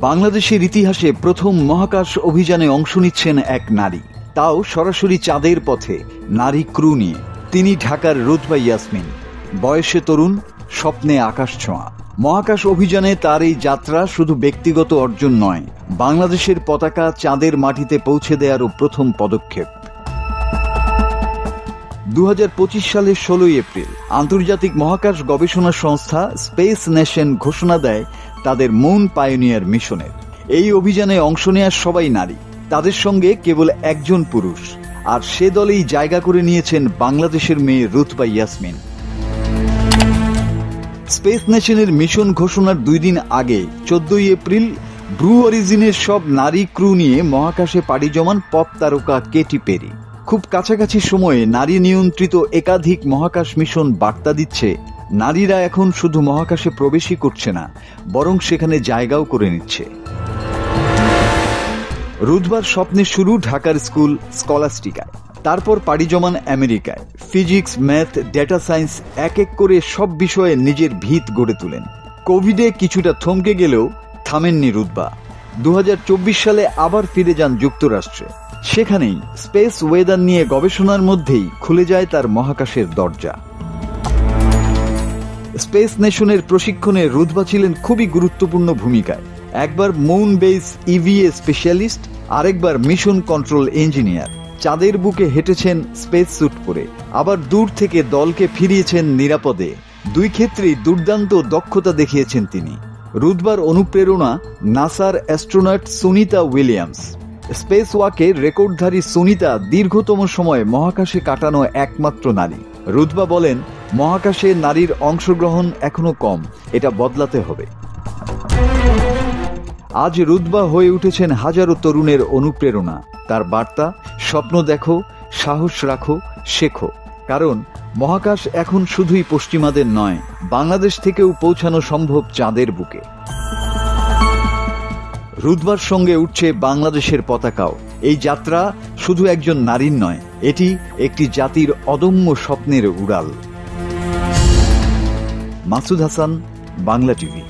বাংলাদেশের ইতিহাসে প্রথম মহাকাশ অভিযানে অংশ নিচ্ছেন এক নারী, তাও সরাসরি চাঁদের পথে, নারী ক্রু নিয়ে। তিনি ঢাকার রুতবা ইয়াসমিন, বয়সে তরুণ, স্বপ্নে আকাশ ছোঁয়া। মহাকাশ অভিযানে তার এই যাত্রা শুধু ব্যক্তিগত অর্জন নয়, বাংলাদেশের পতাকা চাঁদের মাটিতে পৌঁছে দেওয়ারও প্রথম পদক্ষেপ। 2025 সালের 16 এপ্রিল আন্তর্জাতিক মহাকাশ গবেষণা সংস্থা স্পেস নেশন ঘোষণা দেয় তাদের মুন পায়োনিয়ার মিশনের। এই অভিযানে অংশ নেওয়া সবাই নারী, তাদের সঙ্গে কেবল একজন পুরুষ, আর সে দলেই জায়গা করে নিয়েছেন বাংলাদেশের মেয়ে রুতবা ইয়াসমিন। স্পেস নেশনের মিশন ঘোষণার 2 দিন আগে 14 এপ্রিল ব্লু অরিজিনের সব নারী ক্রু নিয়ে মহাকাশে পাড়ি জমান পপ তারকা কেটি পেরি। খুব কাছাকাছি সময়ে নারী নিয়ন্ত্রিত একাধিক মহাকাশ মিশন বার্তা দিচ্ছে, নারীরা এখন শুধু মহাকাশে প্রবেশই করছে না, বরং সেখানে জায়গাও করে নিচ্ছে। রুতবার স্বপ্নের শুরু ঢাকার স্কুল স্কলাস্টিকায়, তারপর পাড়ি জমান আমেরিকায়। ফিজিক্স, ম্যাথ, ডেটা সায়েন্স এক এক করে সব বিষয়ে নিজের ভিত গড়ে তোলেন। কোভিডে কিছুটা থমকে গেলেও থামেননি রুতবা। 2024 সালে আবার ফিরে যান যুক্তরাষ্ট্রে। সেখানেই স্পেস ওয়েদার নিয়ে গবেষণার মধ্যেই খুলে যায় তার মহাকাশের দরজা। স্পেস নেশনের প্রশিক্ষণে রুতবা ছিলেন খুবই গুরুত্বপূর্ণ ভূমিকায়। একবার মুন বেস ইভিএ স্পেশালিস্ট, আরেকবার মিশন কন্ট্রোল ইঞ্জিনিয়ার। চাঁদের বুকে হেঁটেছেন স্পেস স্যুট পরে, আবার দূর থেকে দলকে ফিরিয়েছেন নিরাপদে। 2 ক্ষেত্রেই দুর্দান্ত দক্ষতা দেখিয়েছেন তিনি। রুতবার অনুপ্রেরণা নাসার অ্যাস্ট্রোনট সুনিতা উইলিয়ামস। স্পেস ওয়াকের রেকর্ডধারী সুনিতা দীর্ঘতম সময় মহাকাশে কাটানো একমাত্র নারী। রুতবা বলেন, মহাকাশে নারীর অংশগ্রহণ এখনো কম, এটা বদলাতে হবে। আজ রুতবা হয়ে উঠেছেন হাজারো তরুণের অনুপ্রেরণা। তার বার্তা, স্বপ্ন দেখো, সাহস রাখো, শেখো। কারণ মহাকাশ এখন শুধুই পশ্চিমাদের নয়, বাংলাদেশ থেকেও পৌঁছানো সম্ভব চাঁদের বুকে। রুতবার সঙ্গে উঠছে বাংলাদেশের পতাকাও। এই যাত্রা শুধু একজন নারীর নয়, এটি একটি জাতির অদম্য স্বপ্নের উড়াল। মাসুদ হাসান, বাংলা টিভি।